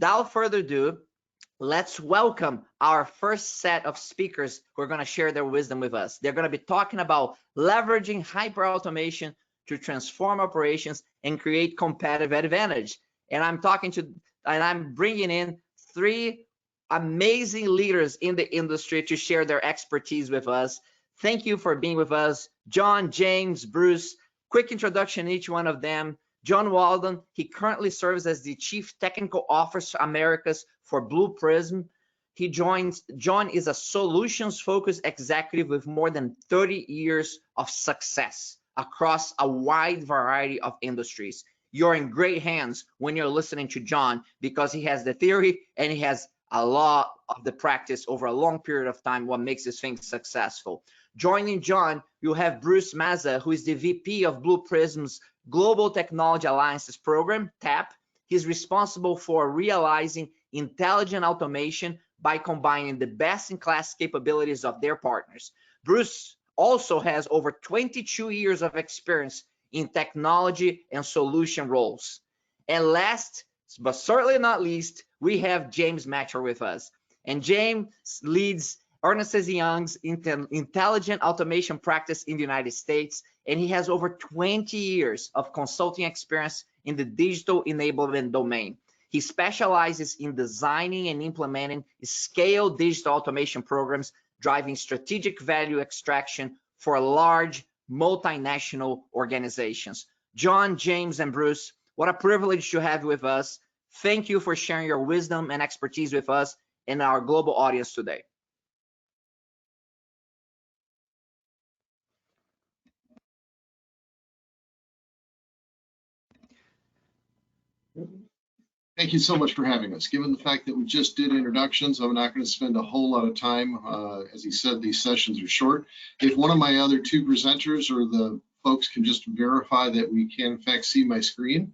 without further ado, let's welcome our first set of speakers who are going to share their wisdom with us. They're going to be talking about leveraging hyperautomation to transform operations and create competitive advantage. And I'm bringing in three amazing leaders in the industry to share their expertise with us. Thank you for being with us, John, James, Bruce. Quick introduction, each one of them. John Walden, he currently serves as the Chief Technical Officer Americas for Blue Prism. John is a solutions-focused executive with more than 30 years of success across a wide variety of industries. You're in great hands when you're listening to John because he has the theory and he has a lot of the practice over a long period of time, what makes this thing successful. Joining John, you have Bruce Mazza, who is the VP of Blue Prism's Global Technology Alliances Program, TAP. He's responsible for realizing intelligent automation by combining the best-in-class capabilities of their partners. Bruce also has over 22 years of experience in technology and solution roles. And last, but certainly not least, we have James Matcher with us. And James leads Ernst & Young's intelligent automation practice in the United States, and he has over 20 years of consulting experience in the digital enablement domain. He specializes in designing and implementing scale digital automation programs, driving strategic value extraction for large multinational organizations. John, James, and Bruce, what a privilege to have you with us. Thank you for sharing your wisdom and expertise with us and our global audience today. Thank you so much for having us. Given the fact that we just did introductions, I'm not going to spend a whole lot of time. As he said, these sessions are short. If one of my other two presenters or the folks can just verify that we can in fact see my screen,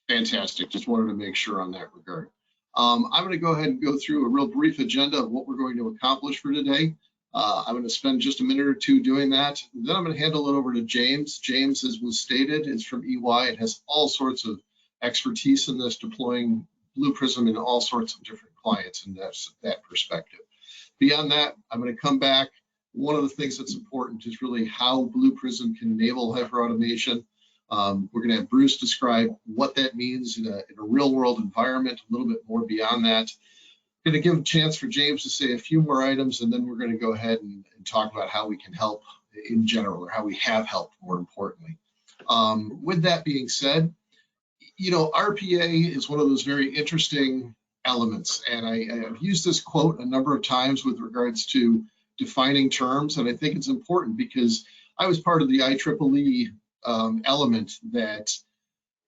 fantastic. Just wanted to make sure on that regard. I'm going to go ahead and go through a real brief agenda of what we're going to accomplish for today. I'm going to spend just a minute or two doing that. Then I'm going to handle it over to James. James, as was stated, is from EY. It has all sorts of expertise in this, deploying Blue Prism in all sorts of different clients, and that's that perspective. Beyond that, I'm going to come back. One of the things that's important is really how Blue Prism can enable hyperautomation. We're going to have Bruce describe what that means in a real-world environment, a little bit more beyond that. I'm going to give a chance for James to say a few more items, and then we're going to go ahead and talk about how we can help in general, or how we have helped, more importantly. With that being said, you know, RPA is one of those very interesting elements, and I've used this quote a number of times with regards to defining terms, and I think it's important because I was part of the IEEE element that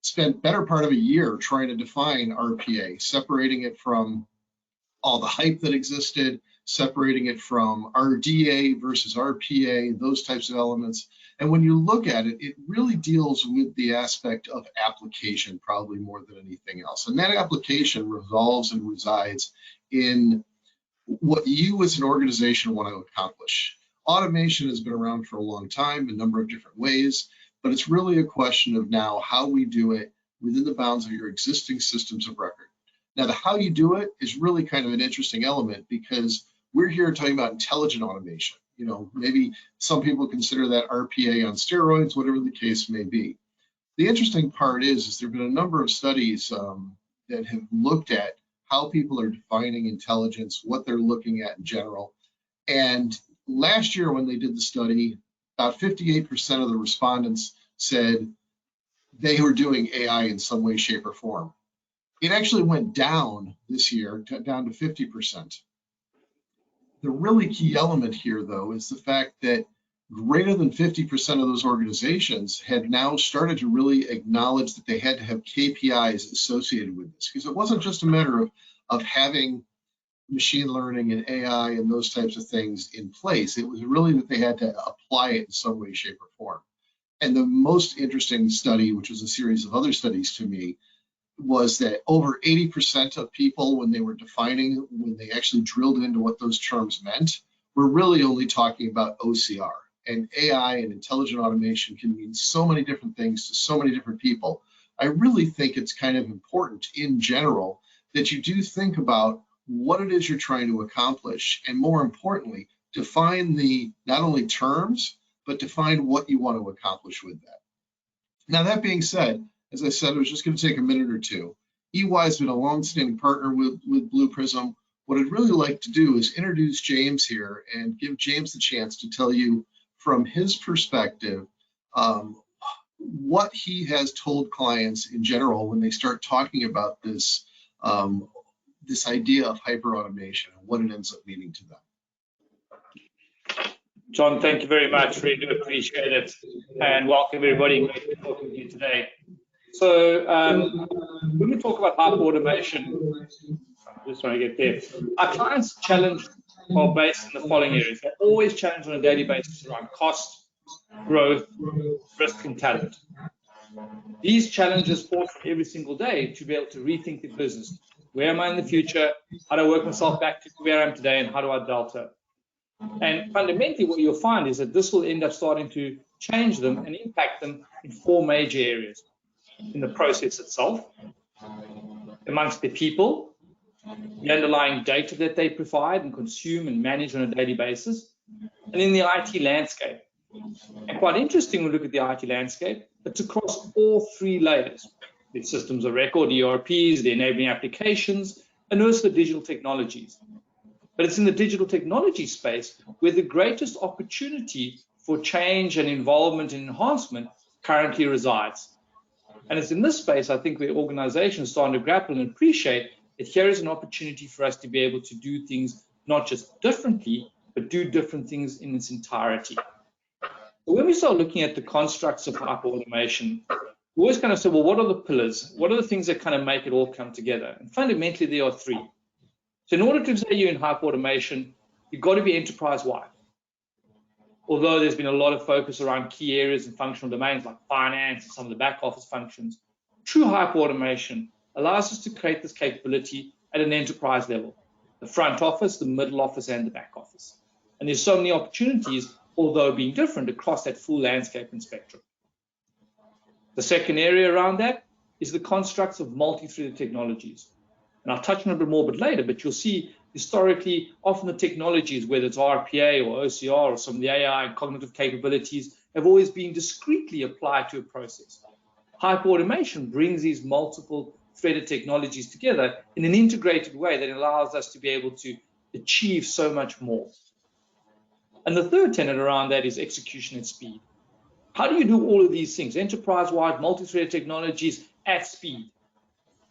spent better part of a year trying to define RPA, separating it from all the hype that existed, separating it from RDA versus RPA, those types of elements. And when you look at it, it really deals with the aspect of application probably more than anything else. And that application revolves and resides in what you as an organization want to accomplish. Automation has been around for a long time, a number of different ways, but it's really a question of now how we do it within the bounds of your existing systems of record. Now, the how you do it is really kind of an interesting element because we're here talking about intelligent automation. You know, maybe some people consider that RPA on steroids, whatever the case may be. The interesting part is there have been a number of studies that have looked at how people are defining intelligence, what they're looking at in general. And last year when they did the study, about 58% of the respondents said they were doing AI in some way, shape, or form. It actually went down this year, down to 50%. The really key element here, though, is the fact that greater than 50% of those organizations had now started to really acknowledge that they had to have KPIs associated with this, because it wasn't just a matter of having machine learning and AI and those types of things in place. It was really that they had to apply it in some way, shape, or form. And the most interesting study, which was a series of other studies to me, was that over 80% of people, when they were defining, when they actually drilled into what those terms meant, were really only talking about OCR. And AI and intelligent automation can mean so many different things to so many different people. I really think it's kind of important in general that you do think about what it is you're trying to accomplish, and more importantly, define the not only terms, but define what you want to accomplish with that. Now, that being said, as I said, I was just going to take a minute or two. EY has been a long-standing partner with Blue Prism. What I'd really like to do is introduce James here and give James the chance to tell you from his perspective what he has told clients in general when they start talking about this, this idea of hyperautomation and what it ends up meaning to them. John, thank you very much. Really do appreciate it. And welcome everybody. Great to talk with you today. So when we talk about hyperautomation, I'm just trying to get there. Our clients' challenge are based in the following areas. They're always challenged on a daily basis around cost, growth, risk, and talent. These challenges force them every single day to be able to rethink the business. Where am I in the future? How do I work myself back to where I am today, and how do I delta? And fundamentally, what you'll find is that this will end up starting to change them and impact them in 4 major areas. In the process itself, amongst the people, the underlying data that they provide and consume and manage on a daily basis, and in the IT landscape. And quite interesting when we look at the IT landscape, it's across all 3 layers: the systems of record, ERPs, the enabling applications, and also the digital technologies. But it's in the digital technology space where the greatest opportunity for change and involvement and enhancement currently resides. And it's in this space, I think, where organizations are starting to grapple and appreciate that here is an opportunity for us to be able to do things not just differently, but do different things in its entirety. So when we start looking at the constructs of hyperautomation, we always kind of say, well, what are the pillars? What are the things that kind of make it all come together? And fundamentally, there are 3. So in order to say you're in hyperautomation, you've got to be enterprise-wide. Although there's been a lot of focus around key areas and functional domains like finance and some of the back office functions, true hyperautomation allows us to create this capability at an enterprise level: the front office, the middle office, and the back office. And there's so many opportunities, although being different, across that full landscape and spectrum. The second area around that is the constructs of multi-threaded technologies. And I'll touch on it a bit more later, but you'll see historically, often the technologies, whether it's RPA or OCR or some of the AI and cognitive capabilities, have always been discretely applied to a process. Hyperautomation brings these multiple threaded technologies together in an integrated way that allows us to be able to achieve so much more. And the third tenet around that is execution at speed. How do you do all of these things? Enterprise-wide, multi-threaded technologies at speed.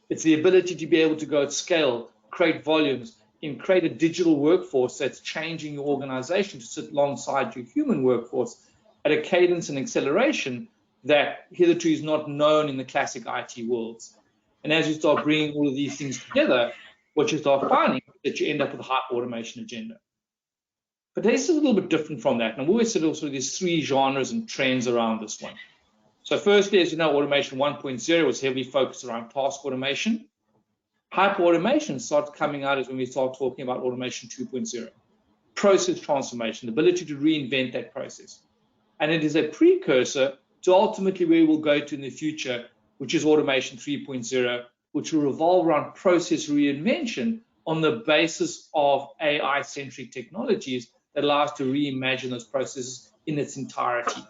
It's the ability to be able to go at scale, create volumes, and create a digital workforce that's changing your organization to sit alongside your human workforce at a cadence and acceleration that hitherto is not known in the classic IT worlds. And as you start bringing all of these things together, what you start finding is that you end up with a hyperautomation agenda. But this is a little bit different from that. And I've always said also there's 3 genres and trends around this one. So firstly, as you know, automation 1.0 was heavily focused around task automation. Hyperautomation starts coming out as when we start talking about automation 2.0. Process transformation, the ability to reinvent that process. And it is a precursor to ultimately where we'll go to in the future, which is automation 3.0, which will revolve around process reinvention on the basis of AI-centric technologies that allow us to reimagine those processes in its entirety.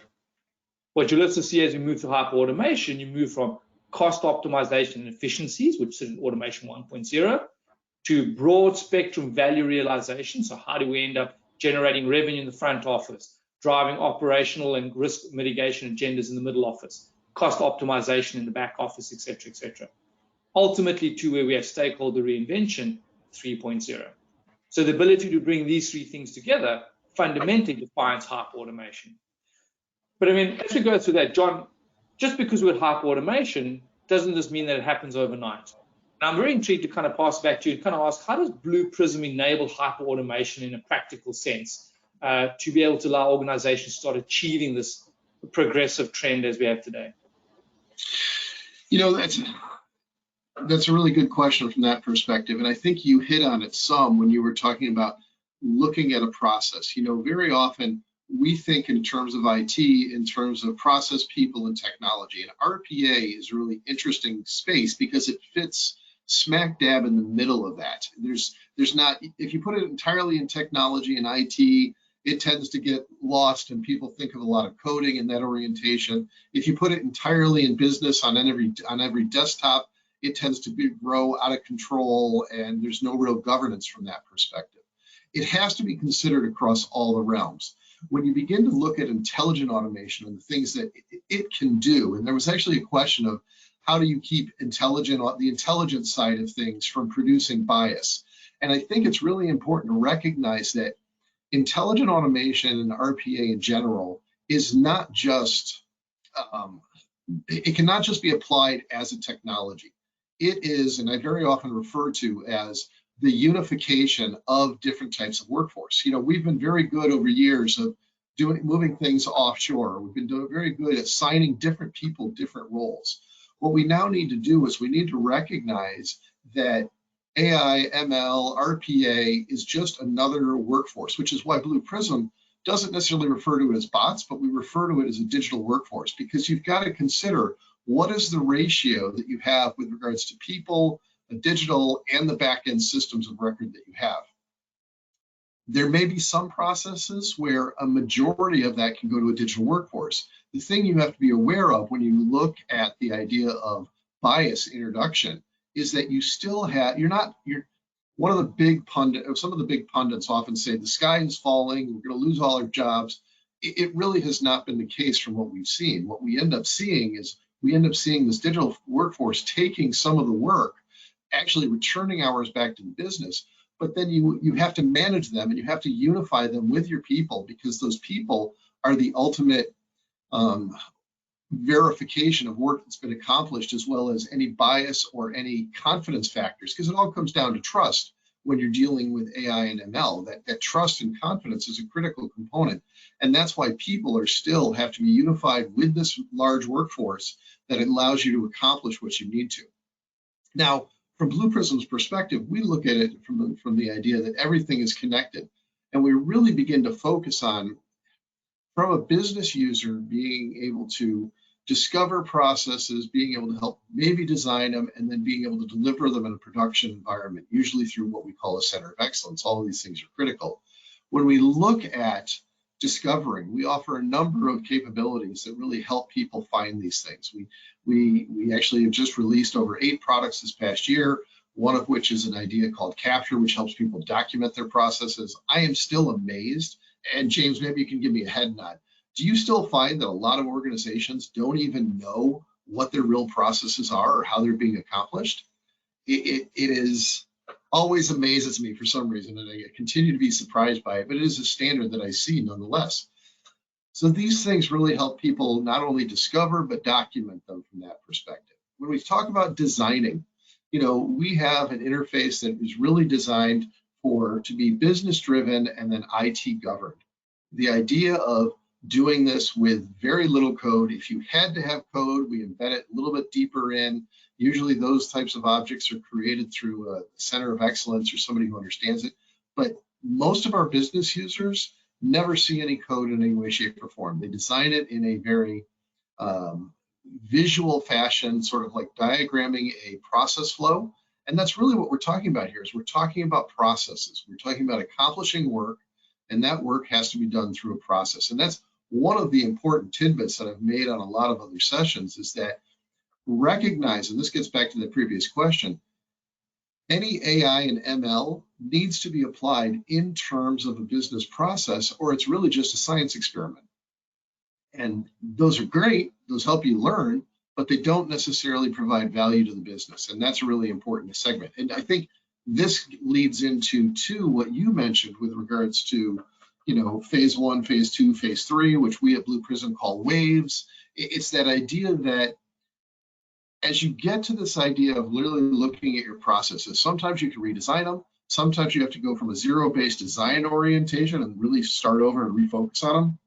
What you'll also see as we move to hyperautomation, you move from cost optimization and efficiencies, which is automation 1.0, to broad spectrum value realization. So how do we end up generating revenue in the front office, driving operational and risk mitigation agendas in the middle office, cost optimization in the back office, et cetera, et cetera. Ultimately to where we have stakeholder reinvention 3.0. So the ability to bring these 3 things together fundamentally defines hyperautomation. But I mean, as we go through that, John, just because we're at hyperautomation doesn't just mean that it happens overnight. And I'm very intrigued to kind of pass back to you and kind of ask, how does Blue Prism enable hyperautomation in a practical sense to be able to allow organizations to start achieving this progressive trend as we have today? You know, that's a really good question from that perspective. And I think you hit on it some when you were talking about looking at a process. You know, very often we think in terms of IT, in terms of process, people, and technology. And RPA is a really interesting space because it fits smack dab in the middle of that. There's not, if you put it entirely in technology and IT, it tends to get lost and people think of a lot of coding in that orientation. If you put it entirely in business on every desktop, it tends to grow out of control and there's no real governance from that perspective. It has to be considered across all the realms. When you begin to look at intelligent automation and the things that it can do, and there was actually a question of how do you keep the intelligence side of things from producing bias? And I think it's really important to recognize that intelligent automation and RPA in general is not just, it cannot just be applied as a technology. It is, and I very often refer to as the unification of different types of workforce. You know, we've been very good over years of moving things offshore. We've been doing very good at assigning different people different roles. What we now need to do is we need to recognize that AI, ML, RPA is just another workforce, which is why Blue Prism doesn't necessarily refer to it as bots, but we refer to it as a digital workforce, because you've got to consider what is the ratio that you have with regards to people, the digital, and the back-end systems of record that you have. There may be some processes where a majority of that can go to a digital workforce. The thing you have to be aware of when you look at the idea of bias introduction is that you still have, one of the big pundits, some of the big pundits often say the sky is falling, we're going to lose all our jobs. It really has not been the case from what we've seen. What we end up seeing is this digital workforce taking some of the work, actually returning hours back to the business, but then you have to manage them and you have to unify them with your people, because those people are the ultimate verification of work that's been accomplished, as well as any bias or any confidence factors, because it all comes down to trust when you're dealing with AI and ML. That trust and confidence is a critical component, and that's why people still have to be unified with this large workforce that allows you to accomplish what you need to. Now, from Blue Prism's perspective, we look at it from the idea that everything is connected, and we really begin to focus on, from a business user, being able to discover processes, being able to help maybe design them, and then being able to deliver them in a production environment, usually through what we call a center of excellence. All of these things are critical. When we look at discovering, we offer a number of capabilities that really help people find these things. We actually have just released over 8 products this past year, one of which is an idea called Capture, which helps people document their processes. I am still amazed, and James, maybe you can give me a head nod. Do you still find that a lot of organizations don't even know what their real processes are or how they're being accomplished? It is always amazes me for some reason, and I continue to be surprised by it, but it is a standard that I see nonetheless. So these things really help people not only discover, but document them from that perspective. When we talk about designing, you know, we have an interface that is really designed to be business driven and then IT governed. The idea of doing this with very little code. If you had to have code, we embed it a little bit deeper in. Usually those types of objects are created through a center of excellence or somebody who understands it. But most of our business users never see any code in any way, shape, or form. They design it in a very visual fashion, sort of like diagramming a process flow. And that's really what we're talking about here, is we're talking about processes. We're talking about accomplishing work, and that work has to be done through a process. And that's one of the important tidbits that I've made on a lot of other sessions, is that recognize, and this gets back to the previous question, any AI and ML needs to be applied in terms of a business process, or it's really just a science experiment. And those are great, those help you learn, but they don't necessarily provide value to the business. And that's a really important segment. And I think this leads into what you mentioned with regards to, you know, phase 1, phase 2, phase 3, which we at Blue Prism call waves. It's that idea that as you get to this idea of literally looking at your processes, sometimes you can redesign them. Sometimes you have to go from a zero-based design orientation and really start over and refocus on them.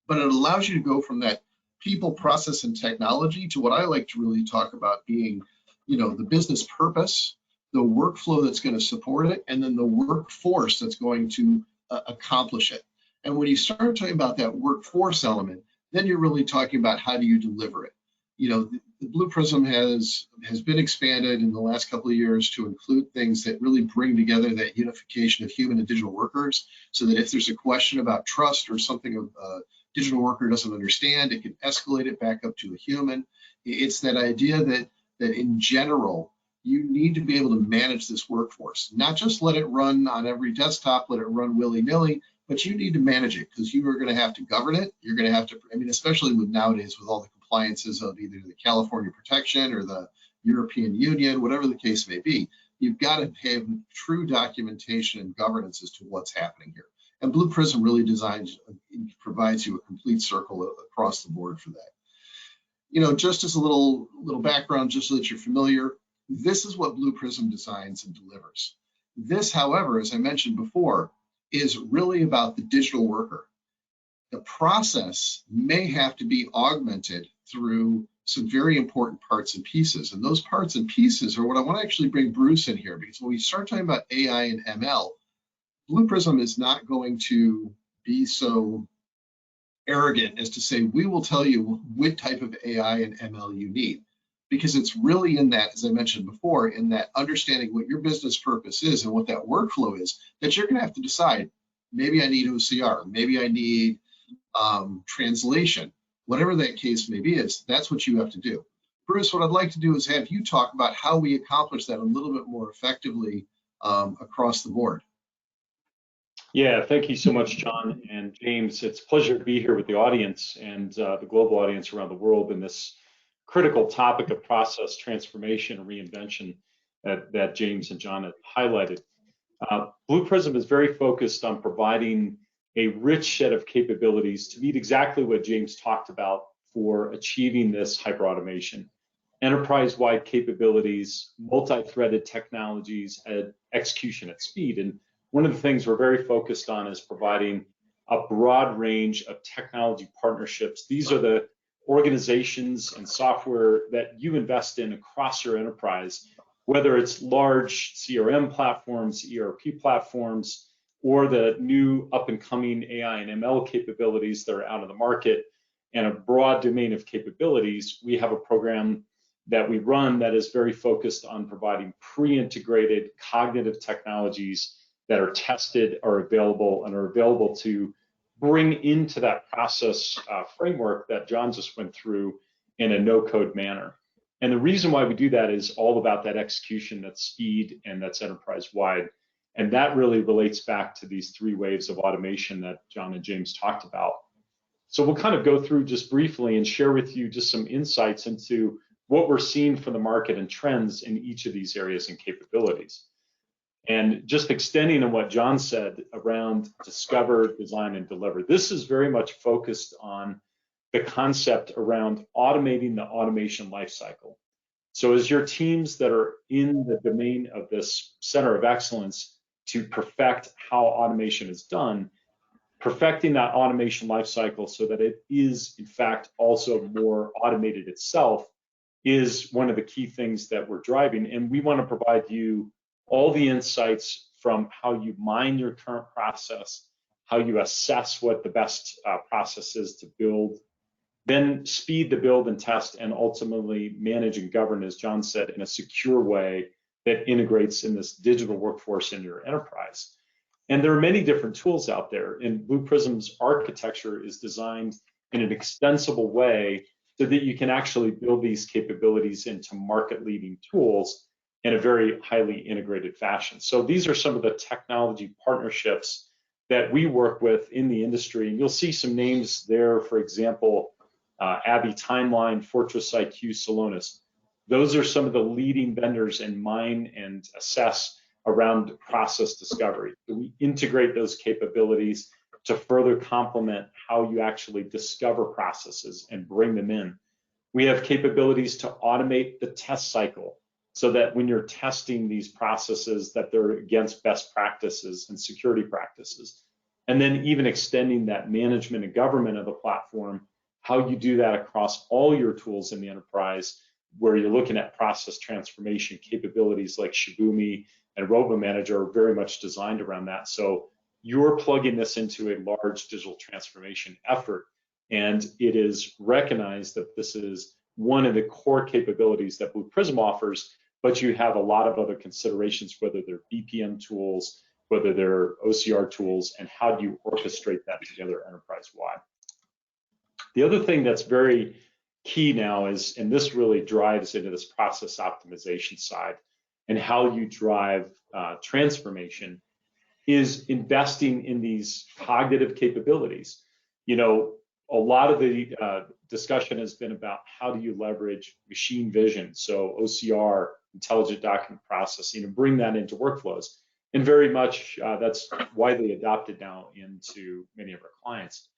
But it allows you to go from that people, process, and technology to what I like to really talk about being, you know, the business purpose, the workflow that's going to support it, and then the workforce that's going to accomplish it. And when you start talking about that workforce element, then you're really talking about how do you deliver it. the Blue Prism has been expanded in the last couple of years to include things that really bring together that unification of human and digital workers, so that if there's a question about trust or something a digital worker doesn't understand, it can escalate it back up to a human. It's that idea that in general, you need to be able to manage this workforce, not just let it run on every desktop, let it run willy-nilly, but you need to manage it, because you are going to have to govern it. You're going to have to, especially with nowadays with all the compliances of either the California protection or the European Union, whatever the case may be, you've got to have true documentation and governance as to what's happening here. And Blue Prism really provides you a complete circle across the board for that. Just as a little background, just so that you're familiar, this is what Blue Prism designs and delivers. This, however, as I mentioned before, is really about the digital worker. The process may have to be augmented through some very important parts and pieces. And those parts and pieces are what I want to actually bring Bruce in here, because when we start talking about AI and ML, Blue Prism is not going to be so arrogant as to say, we will tell you what type of AI and ML you need. Because it's really in that, as I mentioned before, in that understanding what your business purpose is and what that workflow is, that you're going to have to decide, maybe I need OCR, maybe I need translation, whatever that case may be, that's what you have to do. Bruce, what I'd like to do is have you talk about how we accomplish that a little bit more effectively across the board. Yeah, thank you so much, John and James. It's a pleasure to be here with the audience and the global audience around the world in this critical topic of process transformation and reinvention that James and John have highlighted. Blue Prism is very focused on providing a rich set of capabilities to meet exactly what James talked about for achieving this hyperautomation. Enterprise-wide capabilities, multi-threaded technologies, and execution at speed. And one of the things we're very focused on is providing a broad range of technology partnerships. These are the organizations and software that you invest in across your enterprise, whether it's large CRM platforms, ERP platforms, or the new up-and-coming AI and ML capabilities that are out of the market, and a broad domain of capabilities. We have a program that we run that is very focused on providing pre-integrated cognitive technologies that are tested, are available to bring into that process framework that John just went through in a no-code manner. And the reason why we do that is all about that execution, that speed, and that's enterprise-wide. And that really relates back to these three waves of automation that John and James talked about. So we'll kind of go through just briefly and share with you just some insights into what we're seeing from the market and trends in each of these areas and capabilities. And just extending on what John said around discover, design, and deliver. This is very much focused on the concept around automating the automation lifecycle. So as your teams that are in the domain of this center of excellence to perfect how automation is done, perfecting that automation lifecycle so that it is in fact also more automated itself is one of the key things that we're driving. And we want to provide you all the insights from how you mine your current process, how you assess what the best process is to build, then speed the build and test, and ultimately manage and govern, as John said, in a secure way that integrates in this digital workforce in your enterprise. And there are many different tools out there, and Blue Prism's architecture is designed in an extensible way so that you can actually build these capabilities into market-leading tools in a very highly integrated fashion. So these are some of the technology partnerships that we work with in the industry. And you'll see some names there, for example, Abby Timeline, Fortress IQ, Celonis. Those are some of the leading vendors in mine and assess around process discovery. So we integrate those capabilities to further complement how you actually discover processes and bring them in. We have capabilities to automate the test cycle so that when you're testing these processes that they're against best practices and security practices. And then even extending that management and government of the platform, how you do that across all your tools in the enterprise, where you're looking at process transformation capabilities like Shibumi and RoboManager are very much designed around that. So you're plugging this into a large digital transformation effort, and it is recognized that this is one of the core capabilities that Blue Prism offers, but you have a lot of other considerations, whether they're BPM tools, whether they're OCR tools, and how do you orchestrate that together enterprise-wide. The other thing that's very key now is, and this really drives into this process optimization side and how you drive transformation, is investing in these cognitive capabilities. You know, a lot of the discussion has been about how do you leverage machine vision, so OCR, intelligent document processing, and bring that into workflows. And very much that's widely adopted now into many of our clients.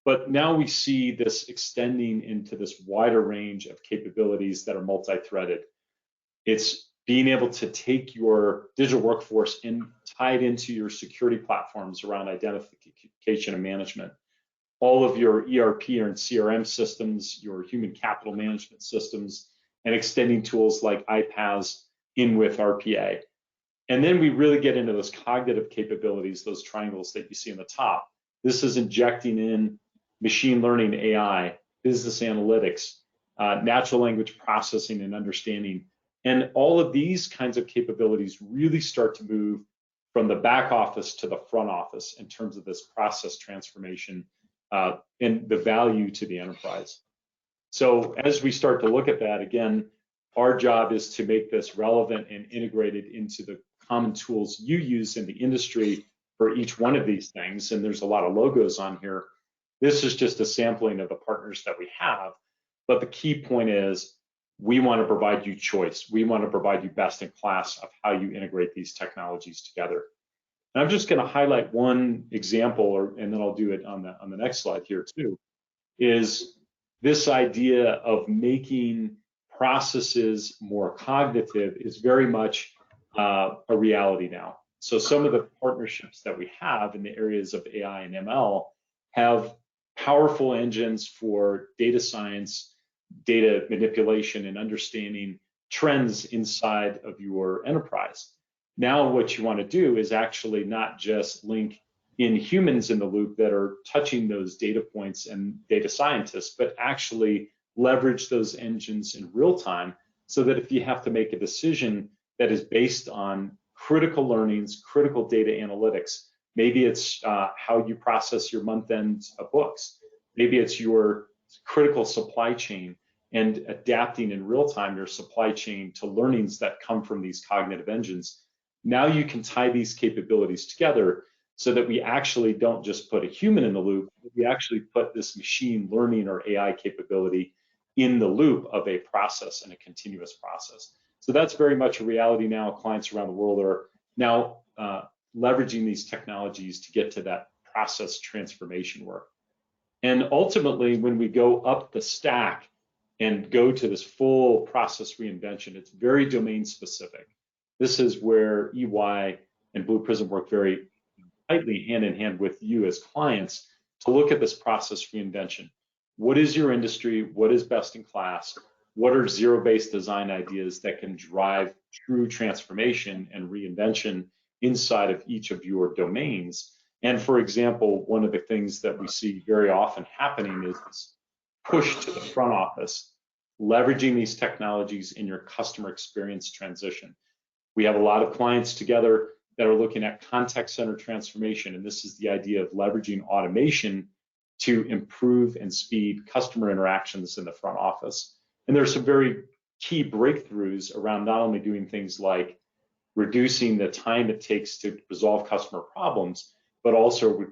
But now we see this extending into this wider range of capabilities that are multi-threaded. It's being able to take your digital workforce and tie it into your security platforms around identification and management. All of your ERP and CRM systems, your human capital management systems, and extending tools like iPaaS in with RPA. And then we really get into those cognitive capabilities, those triangles that you see on the top. This is injecting in machine learning, AI, business analytics, natural language processing and understanding. And all of these kinds of capabilities really start to move from the back office to the front office in terms of this process transformation and the value to the enterprise. So as we start to look at that, again, our job is to make this relevant and integrated into the common tools you use in the industry for each one of these things. And there's a lot of logos on here. This is just a sampling of the partners that we have. But the key point is we want to provide you choice. We want to provide you best in class of how you integrate these technologies together. And I'm just going to highlight one example, and then I'll do it on the next slide here too, is this idea of making processes more cognitive is very much a reality now. So some of the partnerships that we have in the areas of AI and ML have powerful engines for data science, data manipulation, and understanding trends inside of your enterprise. Now what you want to do is actually not just link in humans in the loop that are touching those data points and data scientists, but actually leverage those engines in real time so that if you have to make a decision that is based on critical learnings, critical data analytics, maybe it's how you process your month-end books, maybe it's your critical supply chain and adapting in real time your supply chain to learnings that come from these cognitive engines. Now you can tie these capabilities together so that we actually don't just put a human in the loop, but we actually put this machine learning or AI capability in the loop of a process and a continuous process. So that's very much a reality now. Clients around the world are now leveraging these technologies to get to that process transformation work. And ultimately, when we go up the stack and go to this full process reinvention, it's very domain specific. This is where EY and Blue Prism work very tightly hand in hand with you as clients to look at this process reinvention. What is your industry? What is best in class? What are zero-based design ideas that can drive true transformation and reinvention inside of each of your domains? And for example, one of the things that we see very often happening is this push to the front office, leveraging these technologies in your customer experience transition. We have a lot of clients together that are looking at contact center transformation, and this is the idea of leveraging automation to improve and speed customer interactions in the front office. And there's some very key breakthroughs around not only doing things like reducing the time it takes to resolve customer problems, but also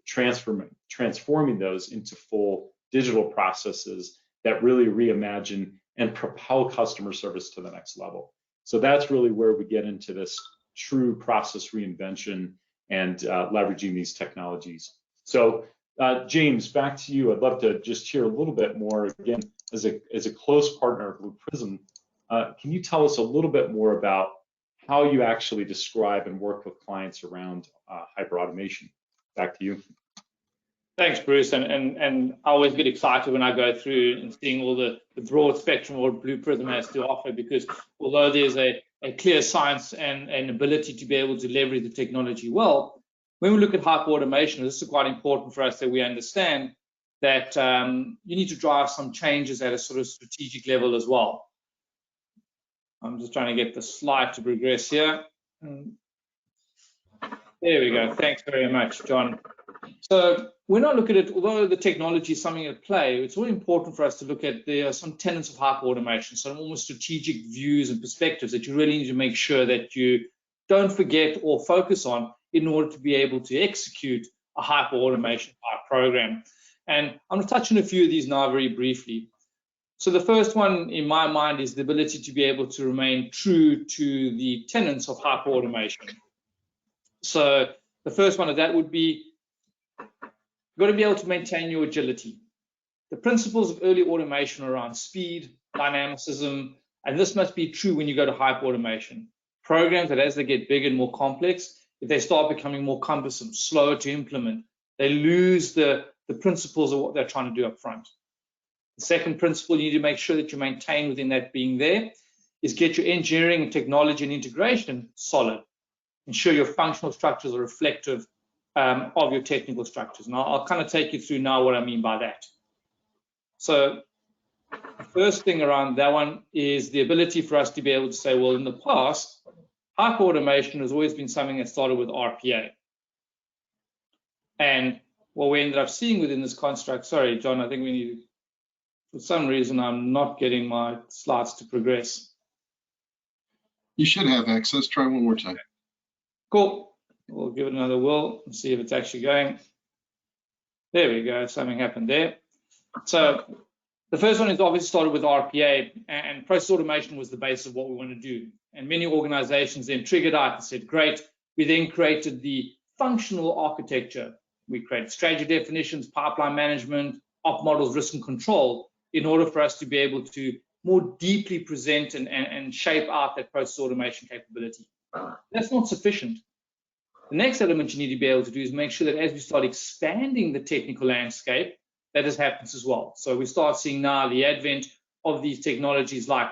transforming those into full digital processes that really reimagine and propel customer service to the next level. So that's really where we get into this true process reinvention and leveraging these technologies. So James, back to you. I'd love to just hear a little bit more, again, as a close partner of Blue Prism. Can you tell us a little bit more about how you actually describe and work with clients around hyperautomation? Back to you. Thanks, Bruce. And I always get excited when I go through and seeing all the broad spectrum of what Blue Prism has to offer, because although there's a clear science and an ability to be able to leverage the technology well, when we look at hyperautomation, this is quite important for us that we understand that you need to drive some changes at a sort of strategic level as well. I'm just trying to get the slide to progress here. There we go. Thanks very much, John. So when I look at it, although the technology is something at play, it's really important for us to look at some tenets of hyperautomation, some almost strategic views and perspectives that you really need to make sure that you don't forget or focus on in order to be able to execute a hyperautomation type program. And I'm going to touch on a few of these now very briefly. So the first one in my mind is the ability to be able to remain true to the tenets of hyperautomation. So the first one of that would be you've got to be able to maintain your agility. The principles of early automation around speed, dynamicism, and this must be true when you go to hyperautomation. Programs that as they get bigger and more complex, if they start becoming more cumbersome, slower to implement, they lose the principles of what they're trying to do up front. The second principle you need to make sure that you maintain within that being there is get your engineering and technology and integration solid. Ensure your functional structures are reflective of your technical structures. Now, I'll kind of take you through now what I mean by that. So the first thing around that one is the ability for us to be able to say, well, in the past, hyperautomation has always been something that started with RPA. And what we ended up seeing within this construct, sorry, John, I think we need, for some reason, I'm not getting my slides to progress. You should have access. Try one more time. Cool. We'll give it another whirl and see if it's actually going. There we go. Something happened there. So the first one is obviously started with RPA, and process automation was the base of what we want to do. And many organizations then triggered out and said, great. We then created the functional architecture. We created strategy definitions, pipeline management, op models, risk and control in order for us to be able to more deeply present and shape out that process automation capability. That's not sufficient. The next element you need to be able to do is make sure that as we start expanding the technical landscape, that this happens as well. So we start seeing now the advent of these technologies like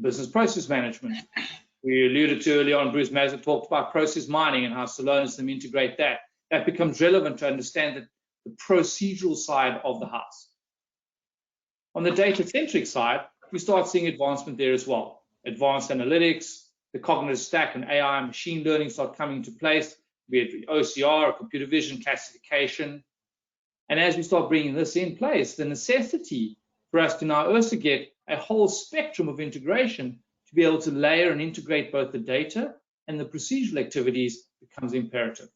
business process management. We alluded to earlier on, Bruce Mazza talked about process mining and how Solonis them integrate that. That becomes relevant to understand the procedural side of the house. On the data-centric side, we start seeing advancement there as well. Advanced analytics, the cognitive stack and AI and machine learning start coming into place, be it OCR or computer vision classification. And as we start bringing this in place, the necessity for us to now also get a whole spectrum of integration to be able to layer and integrate both the data and the procedural activities becomes imperative.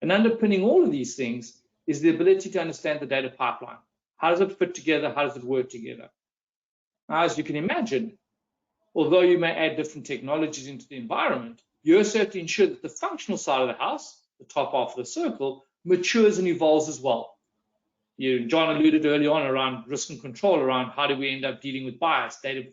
And underpinning all of these things is the ability to understand the data pipeline. How does it fit together? How does it work together? Now, as you can imagine, although you may add different technologies into the environment, you also have to ensure that the functional side of the house, the top half of the circle, matures and evolves as well. John alluded early on around risk and control, around how do we end up dealing with bias, data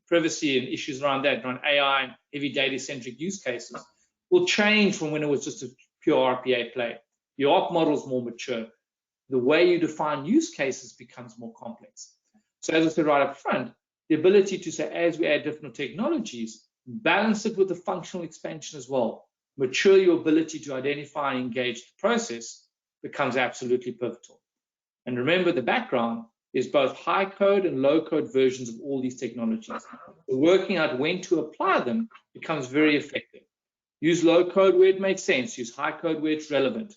privacy and issues around that, around AI and heavy data-centric use cases, will change from when it was just a pure RPA play. Your op model is more mature. The way you define use cases becomes more complex. So as I said right up front, the ability to say, as we add different technologies, balance it with the functional expansion as well. Mature your ability to identify and engage the process becomes absolutely pivotal. And remember, the background is both high code and low code versions of all these technologies. So working out when to apply them becomes very effective. Use low code where it makes sense, use high code where it's relevant,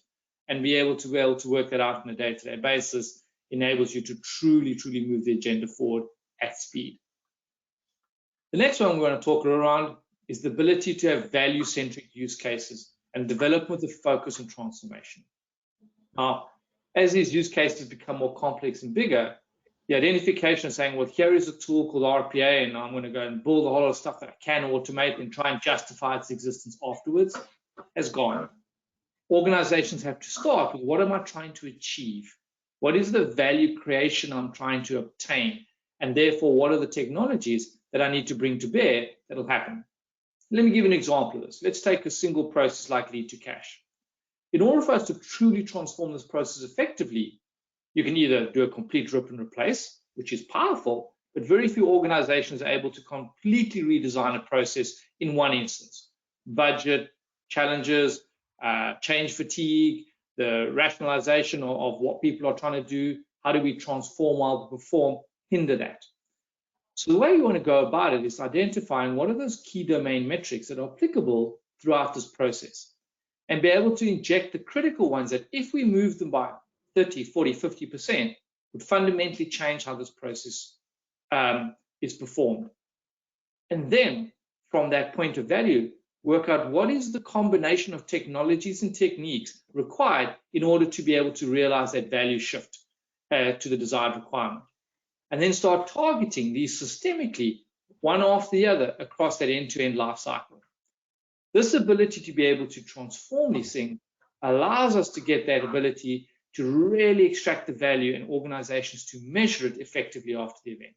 and be able to work that out on a day-to-day basis enables you to truly move the agenda forward at speed. The next one we want to talk around is the ability to have value-centric use cases and develop with a focus on transformation. Now, as these use cases become more complex and bigger, the identification of saying, well, here is a tool called RPA, and I'm going to go and build a whole lot of stuff that I can automate and try and justify its existence afterwards, has gone. Organizations have to start with, what am I trying to achieve? What is the value creation I'm trying to obtain? And therefore, what are the technologies that I need to bring to bear that'll happen? Let me give an example of this. Let's take a single process like lead to cash. In order for us to truly transform this process effectively, you can either do a complete rip and replace, which is powerful, but very few organizations are able to completely redesign a process in one instance. Budget, challenges, change fatigue, the rationalization of what people are trying to do, How do we transform while we perform, hinder that? So the way you want to go about it is identifying what are those key domain metrics that are applicable throughout this process, and be able to inject the critical ones that if we move them by 30, 40, 50%, would fundamentally change how this process is performed. And then from that point of value, work out what is the combination of technologies and techniques required in order to be able to realize that value shift to the desired requirement. And then start targeting these systemically, one after the other, across that end-to-end life cycle. This ability to be able to transform these things allows us to get that ability to really extract the value in organizations to measure it effectively after the event.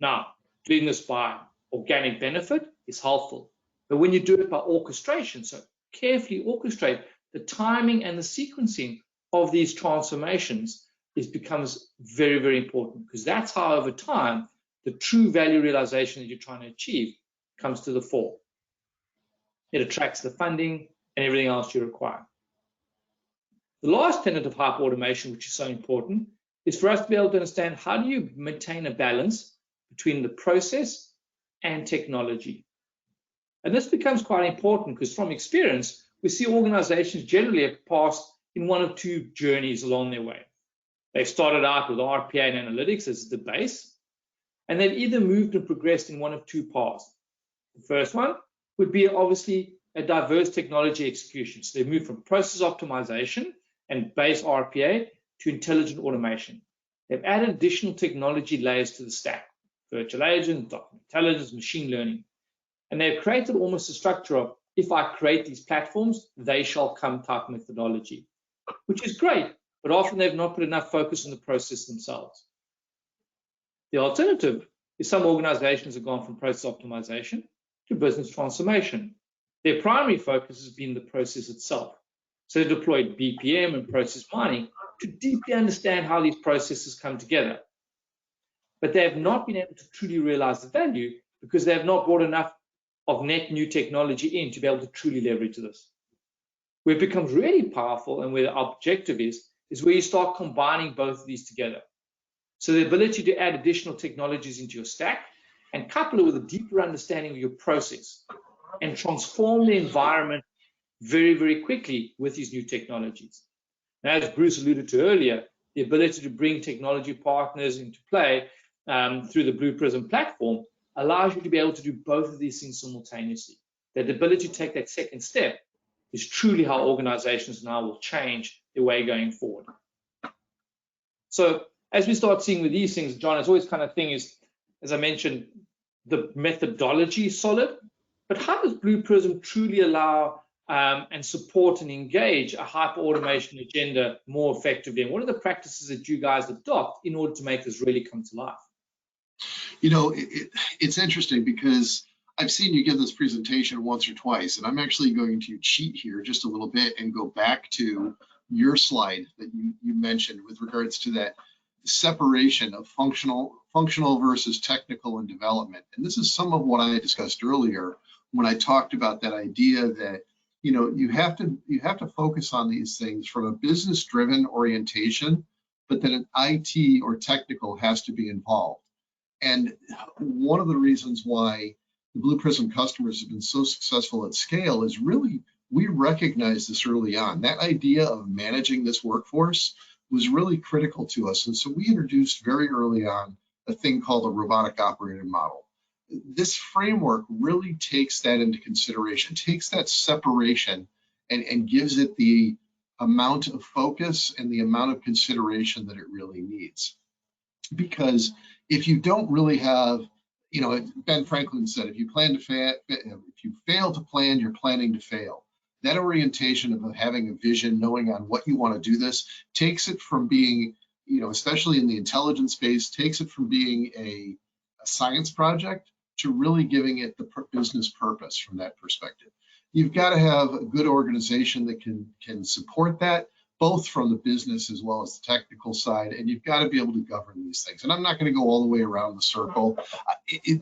Now, doing this by organic benefit is helpful, but when you do it by orchestration, so carefully orchestrate the timing and the sequencing of these transformations, becomes very, very important, because that's how over time the true value realization that you're trying to achieve comes to the fore. It attracts the funding and everything else you require. The last tenet of hyperautomation, which is so important, is for us to be able to understand how do you maintain a balance between the process and technology. And this becomes quite important because from experience, we see organizations generally have passed in one of two journeys along their way. They've started out with RPA and analytics as the base, and they've either moved and progressed in one of two paths. The first one would be obviously a diverse technology execution. So they move from process optimization and base RPA to intelligent automation. They've added additional technology layers to the stack, virtual agents, document intelligence, machine learning. And they've created almost a structure of, if I create these platforms, they shall come type methodology, which is great, but often they've not put enough focus on the process themselves. The alternative is some organizations have gone from process optimization to business transformation. Their primary focus has been the process itself. So they deployed BPM and process mining to deeply understand how these processes come together. But they have not been able to truly realize the value because they have not brought enough of net new technology in to be able to truly leverage this. Where it becomes really powerful and where the objective is where you start combining both of these together. So the ability to add additional technologies into your stack and couple it with a deeper understanding of your process and transform the environment very, very quickly with these new technologies. Now, as Bruce alluded to earlier, the ability to bring technology partners into play through the Blue Prism platform allows you to be able to do both of these things simultaneously. That ability to take that second step is truly how organizations now will change their way going forward. So as we start seeing with these things, John, it's always kind of thing is, as I mentioned, the methodology is solid, but how does Blue Prism truly allow and support and engage a hyper-automation agenda more effectively? And what are the practices that you guys adopt in order to make this really come to life? You know, it's interesting because I've seen you give this presentation once or twice, and I'm actually going to cheat here just a little bit and go back to your slide that you mentioned with regards to that separation of functional versus technical and development. And this is some of what I discussed earlier when I talked about that idea that, you know, you have to focus on these things from a business-driven orientation, but that an IT or technical has to be involved. And one of the reasons why the Blue Prism customers have been so successful at scale is really, we recognized this early on. That idea of managing this workforce was really critical to us. And so we introduced very early on a thing called a robotic operating model. This framework really takes that into consideration, takes that separation and gives it the amount of focus and the amount of consideration that it really needs. Because if you don't really have, you know, Ben Franklin said, if you fail to plan, you're planning to fail. That orientation of having a vision, knowing on what you want to do this, takes it from being, you know, especially in the intelligence space, takes it from being a science project to really giving it the business purpose from that perspective. You've got to have a good organization that can support that, both from the business as well as the technical side, and you've got to be able to govern these things. And I'm not going to go all the way around the circle.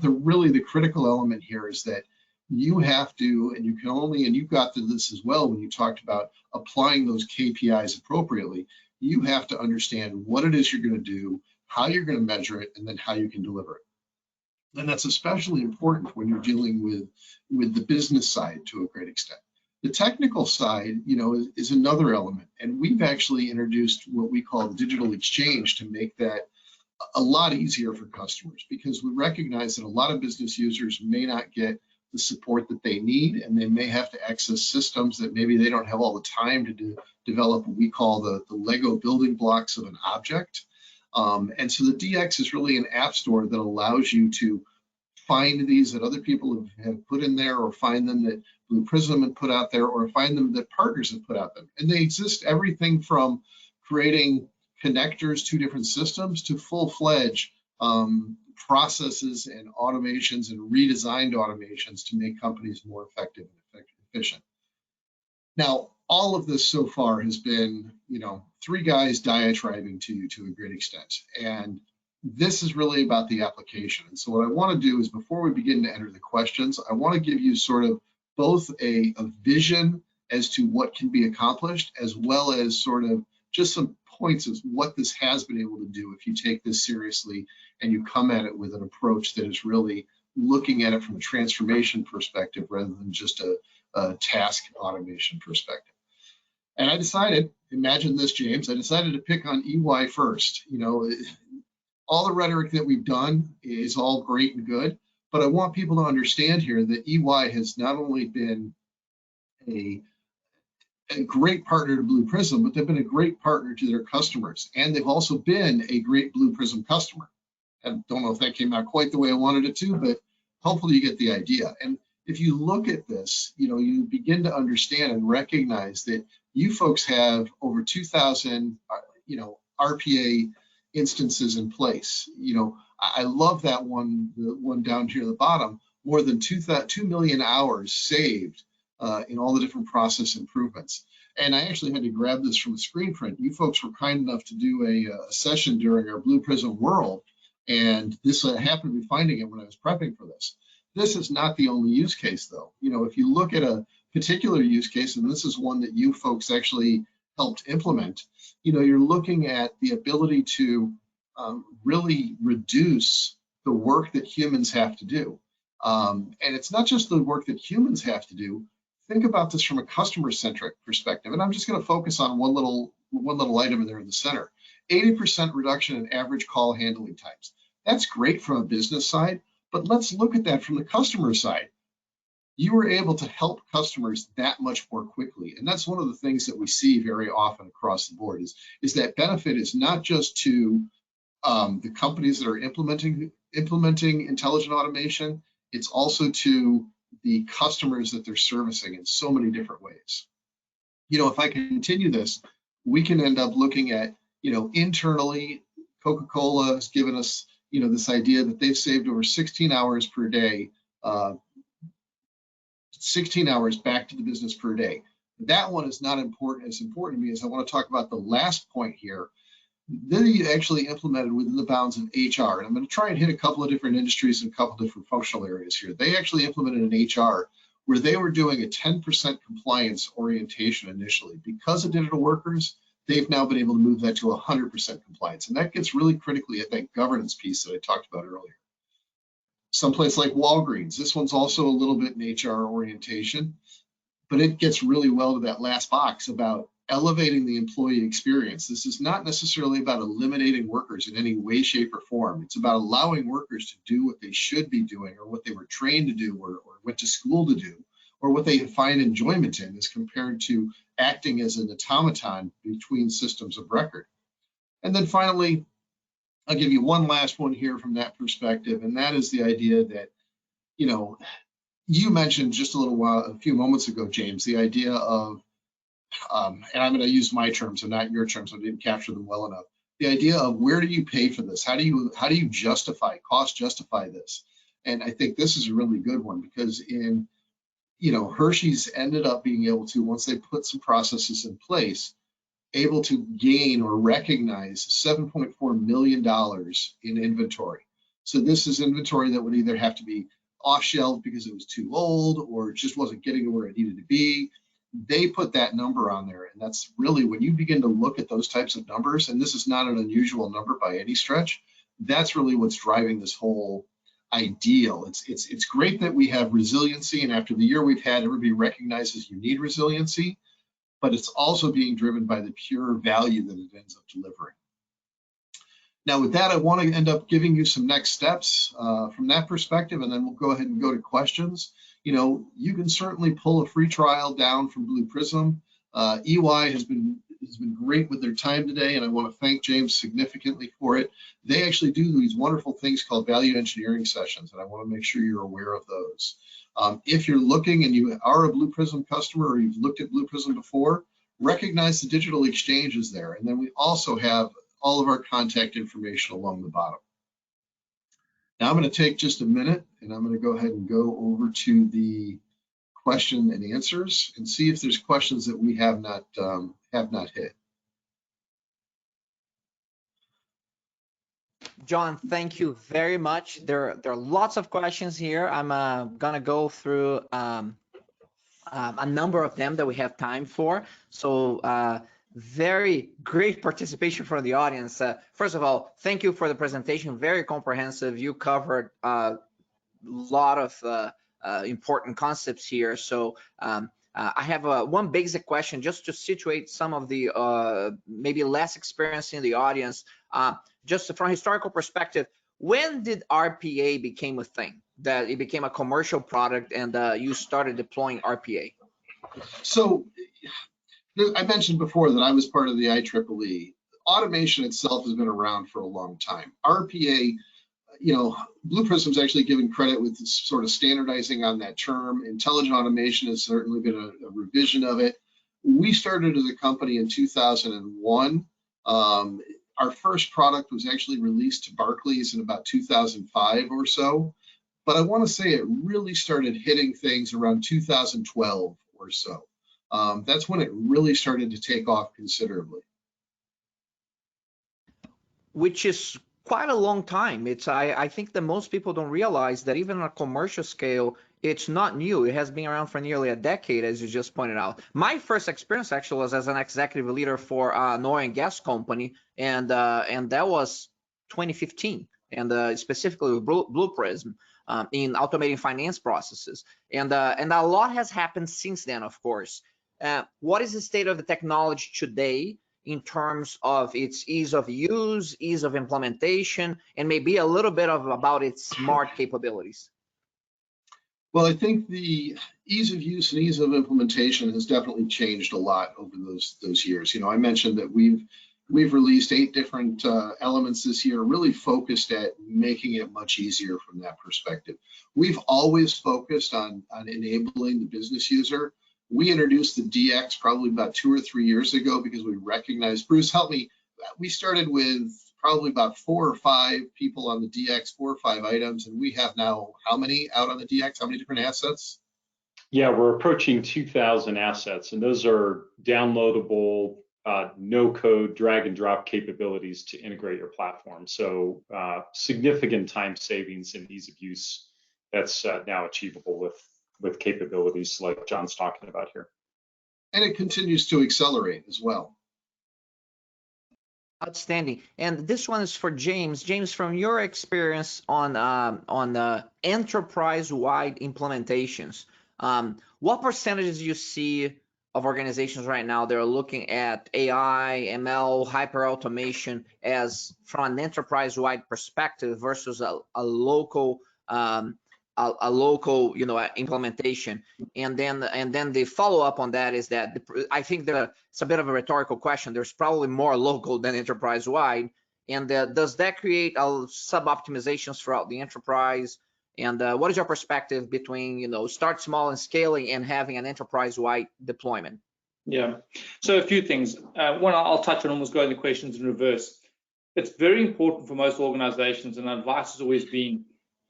Really the critical element here is that you have to, and you can only, and you got to this as well when you talked about applying those KPIs appropriately, you have to understand what it is you're going to do, how you're going to measure it, and then how you can deliver it. And that's especially important when you're dealing with the business side to a great extent. The technical side, is another element. And we've actually introduced what we call the digital exchange to make that a lot easier for customers, because we recognize that a lot of business users may not get the support that they need, and they may have to access systems that maybe they don't have all the time to develop what we call the Lego building blocks of an object. And so the DX is really an app store that allows you to find these that other people have put in there, or find them that Blue Prism had put out there, or find them that partners have put out there. And they exist everything from creating connectors to different systems to full-fledged processes and automations and redesigned automations to make companies more effective and efficient. Now, all of this so far has been, three guys diatribing to you to a great extent. And this is really about the application. And so what I want to do is, before we begin to enter the questions, I want to give you sort of both a vision as to what can be accomplished, as well as sort of just some points of what this has been able to do if you take this seriously and you come at it with an approach that is really looking at it from a transformation perspective rather than just a task automation perspective. And I decided, imagine this, James, I decided to pick on EY first. All the rhetoric that we've done is all great and good, but I want people to understand here that EY has not only been a great partner to Blue Prism, but they've been a great partner to their customers. And they've also been a great Blue Prism customer. I don't know if that came out quite the way I wanted it to, but hopefully you get the idea. And if you look at this, you begin to understand and recognize that you folks have over 2,000, RPA instances in place. I love that one, the one down here at the bottom, more than 2 million hours saved in all the different process improvements. And I actually had to grab this from a screen print. You folks were kind enough to do a session during our Blue Prism World, and this happened to be finding it when I was prepping for this. This is not the only use case, though. If you look at a particular use case, and this is one that you folks actually helped implement, you're looking at the ability to really reduce the work that humans have to do. And it's not just the work that humans have to do. Think about this from a customer-centric perspective. And I'm just going to focus on one little item there in the center. 80% reduction in average call handling times. That's great from a business side, but let's look at that from the customer side. You were able to help customers that much more quickly. And that's one of the things that we see very often across the board is that benefit is not just to the companies that are implementing intelligent automation, it's also to the customers that they're servicing in so many different ways. If I continue this, we can end up looking at, internally, Coca-Cola has given us, this idea that they've saved over 16 hours per day, 16 hours back to the business per day. That one is not as important to me as I want to talk about the last point here. They actually implemented within the bounds of HR. And I'm going to try and hit a couple of different industries and a couple of different functional areas here. They actually implemented an HR where they were doing a 10% compliance orientation initially. Because of digital workers, they've now been able to move that to 100% compliance. And that gets really critically at that governance piece that I talked about earlier. Someplace like Walgreens, this one's also a little bit in HR orientation, but it gets really well to that last box about elevating the employee experience. This is not necessarily about eliminating workers in any way, shape, or form. It's about allowing workers to do what they should be doing, or what they were trained to do, or went to school to do, or what they find enjoyment in, as compared to acting as an automaton between systems of record. And then finally, I'll give you one last one here from that perspective, and that is the idea that, you mentioned just a few moments ago, James, the idea of, and I'm going to use my terms and not your terms, I didn't capture them well enough. The idea of where do you pay for this? How do you cost justify this? And I think this is a really good one, because Hershey's ended up being able to, once they put some processes in place, able to gain or recognize $7.4 million in inventory. So this is inventory that would either have to be off shelf because it was too old, or it just wasn't getting to where it needed to be. they put that number on there. And that's really, when you begin to look at those types of numbers, and this is not an unusual number by any stretch, that's really what's driving this whole ideal. It's great that we have resiliency, and after the year we've had, everybody recognizes you need resiliency, but it's also being driven by the pure value that it ends up delivering. Now with that, I want to end up giving you some next steps from that perspective, and then we'll go ahead and go to questions. You know, you can certainly pull a free trial down from Blue Prism. EY has been great with their time today, and I want to thank James significantly for it. They actually do these wonderful things called value engineering sessions, and I want to make sure you're aware of those. If you're looking and you are a Blue Prism customer, or you've looked at Blue Prism before, recognize the digital exchange is there. And then we also have all of our contact information along the bottom. Now I'm going to take just a minute, and I'm going to go ahead and go over to the question and answers and see if there's questions that we have not hit. John, thank you very much. There are lots of questions here. I'm gonna go through a number of them that we have time for. So very great participation from the audience. First of all, thank you for the presentation, very comprehensive. You covered a lot of important concepts here. So I have one basic question just to situate some of the maybe less experienced in the audience. Just from a historical perspective, when did RPA become a thing, that it became a commercial product and you started deploying RPA? So I mentioned before that I was part of the IEEE. Automation itself has been around for a long time. RPA, you know, Blue Prism's actually given credit with sort of standardizing on that term. Intelligent automation has certainly been a revision of it. We started as a company in 2001. Our first product was actually released to Barclays in about 2005 or so. But I want to say it really started hitting things around 2012 or so. That's when it really started to take off considerably. Which is quite a long time. I think that most people don't realize that even on a commercial scale, it's not new. It has been around for nearly a decade, as you just pointed out. My first experience actually was as an executive leader for an oil and gas company, and that was 2015, and specifically with Blue Prism in automating finance processes. And a lot has happened since then, of course. What is the state of the technology today in terms of its ease of use, ease of implementation, and maybe a little bit about its smart capabilities? Well, I think the ease of use and ease of implementation has definitely changed a lot over those years. You know, I mentioned that we've released 8 different elements this year, really focused at making it much easier from that perspective. We've always focused on enabling the business user. We introduced the DX probably about 2 or 3 years ago because we recognized, Bruce, help me, we started with probably about 4 or 5 people on the DX, 4 or 5 items, and we have now how many out on the DX? How many different assets? Yeah, we're approaching 2,000 assets, and those are downloadable, no-code, drag-and-drop capabilities to integrate your platform. So significant time savings and ease of use that's now achievable with capabilities like John's talking about here. And it continues to accelerate as well. Outstanding. And this one is for James. James, from your experience on enterprise-wide implementations, what percentages do you see of organizations right now that are looking at AI, ML, hyperautomation as from an enterprise-wide perspective versus a local implementation? And then the follow-up on that is that I think it's a bit of a rhetorical question. There's probably more local than enterprise-wide, and does that create sub-optimizations throughout the enterprise? And what is your perspective between start small and scaling and having an enterprise-wide deployment? Yeah, so a few things. One, I'll touch on almost going the questions in reverse. It's very important for most organizations, and advice has always been,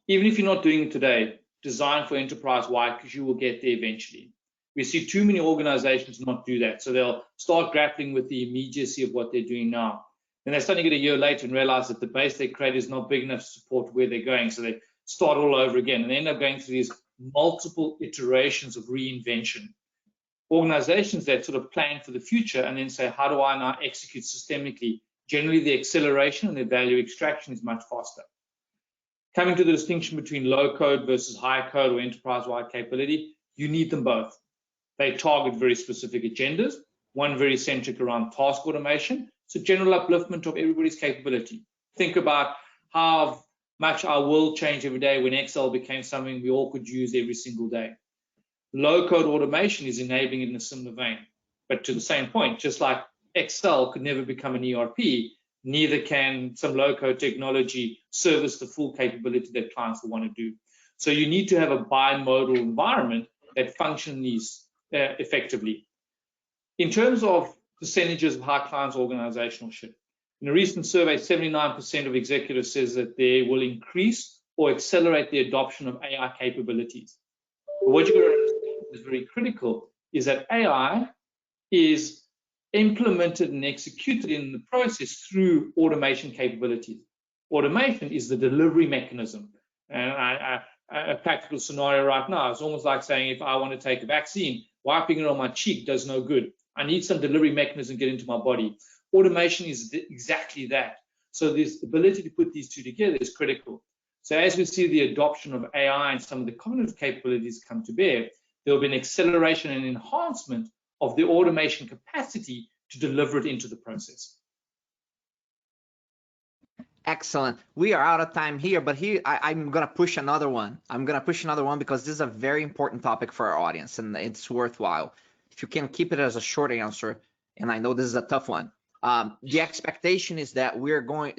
even if you're not doing it today, design for enterprise-wide because you will get there eventually. We see too many organizations not do that. So they'll start grappling with the immediacy of what they're doing now. And they're starting to get a year later and realize that the base they create is not big enough to support where they're going. So they start all over again and they end up going through these multiple iterations of reinvention. organizations that sort of plan for the future and then say, how do I now execute systemically? Generally, the acceleration and the value extraction is much faster. Coming to the distinction between low code versus high code or enterprise-wide capability, you need them both. They target very specific agendas, one very centric around task automation, so general upliftment of everybody's capability. Think about how much our world changed every day when Excel became something we all could use every single day. Low code automation is enabling it in a similar vein. But to the same point, just like Excel could never become an ERP, neither can some low code technology service the full capability that clients will want to do. So you need to have a bimodal environment that functions effectively. In terms of percentages of how clients' organizational shift, in a recent survey, 79% of executives says that they will increase or accelerate the adoption of AI capabilities. But what you're going to understand is very critical is that AI is implemented and executed in the process through automation capabilities. Automation is the delivery mechanism. And a practical scenario right now is almost like saying, if I want to take a vaccine, wiping it on my cheek does no good. I need some delivery mechanism to get into my body. Automation is exactly that. So this ability to put these two together is critical. So as we see the adoption of AI and some of the cognitive capabilities come to bear, there will be an acceleration and enhancement of the automation capacity to deliver it into the process. Excellent. We are out of time here, but here I'm going to push another one. I'm going to push another one because this is a very important topic for our audience and it's worthwhile. If you can keep it as a short answer, and I know this is a tough one. The expectation is that we're going,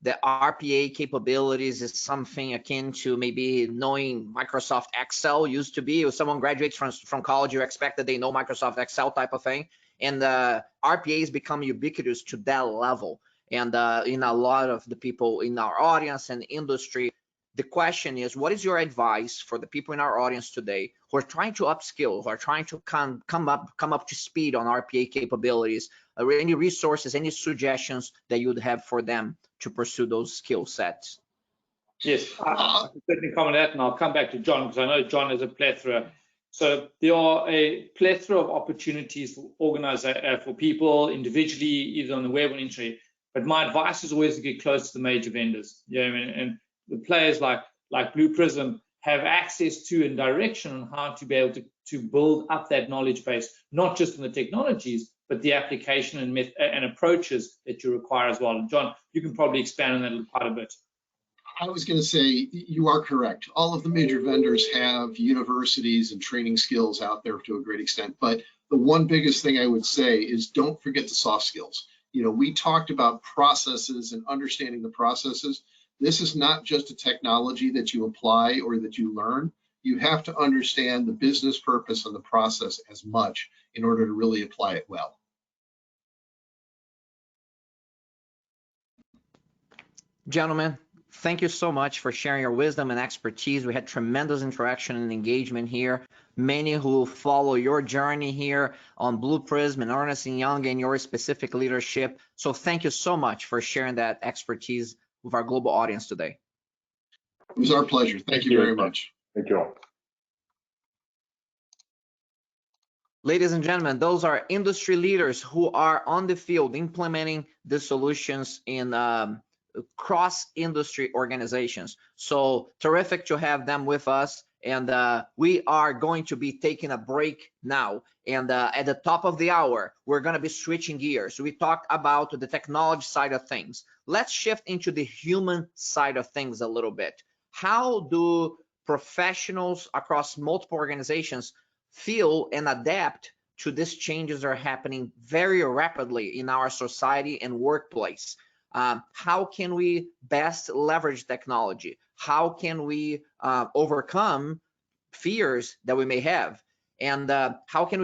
the RPA capabilities is something akin to maybe knowing Microsoft Excel used to be. If someone graduates from college, you expect that they know Microsoft Excel type of thing. And RPAs become ubiquitous to that level. And in a lot of the people in our audience and industry, the question is, what is your advice for the people in our audience today who are trying to upskill, who are trying to come up to speed on RPA capabilities? Any resources, any suggestions that you'd have for them to pursue those skill sets? Yes, I can certainly comment on that, and I'll come back to John because I know John has a plethora. So there are a plethora of opportunities for people individually, either on the web or internet. But my advice is always to get close to the major vendors. And the players like Blue Prism have access to and direction on how to be able to build up that knowledge base, not just in the technologies, but the application and approaches that you require as well. And John, you can probably expand on that quite a bit. I was going to say, you are correct. All of the major vendors have universities and training skills out there to a great extent. But the one biggest thing I would say is don't forget the soft skills. We talked about processes and understanding the processes. This is not just a technology that you apply or that you learn. You have to understand the business purpose and the process as much in order to really apply it well. Gentlemen, thank you so much for sharing your wisdom and expertise. We had tremendous interaction and engagement here. Many who follow your journey here on Blue Prism and Ernst & Young and your specific leadership. So thank you so much for sharing that expertise with our global audience today. It was our pleasure. Thank you very much. Thank you all. Ladies and gentlemen, those are industry leaders who are on the field implementing the solutions in cross-industry organizations. So terrific to have them with us. And we are going to be taking a break now. And at the top of the hour, we're going to be switching gears. We talked about the technology side of things. Let's shift into the human side of things a little bit. How do professionals across multiple organizations feel and adapt to these changes that are happening very rapidly in our society and workplace? How can we best leverage technology? How can we overcome fears that we may have? And how can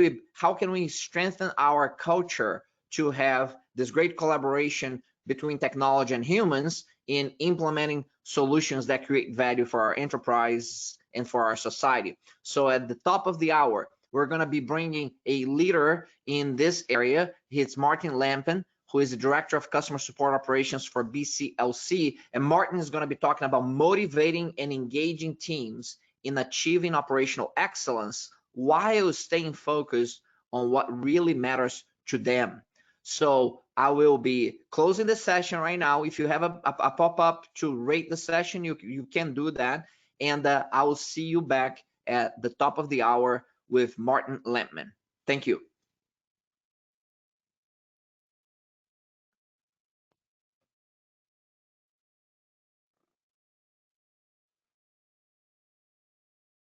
we strengthen our culture to have this great collaboration between technology and humans in implementing solutions that create value for our enterprise and for our society? So at the top of the hour, we're going to be bringing a leader in this area. It's Martin Lampen, who is the Director of Customer Support Operations for BCLC. And Martin is going to be talking about motivating and engaging teams in achieving operational excellence, while staying focused on what really matters to them. So I will be closing the session right now. If you have a pop-up to rate the session, you can do that. And I will see you back at the top of the hour with Martin Lampman. Thank you.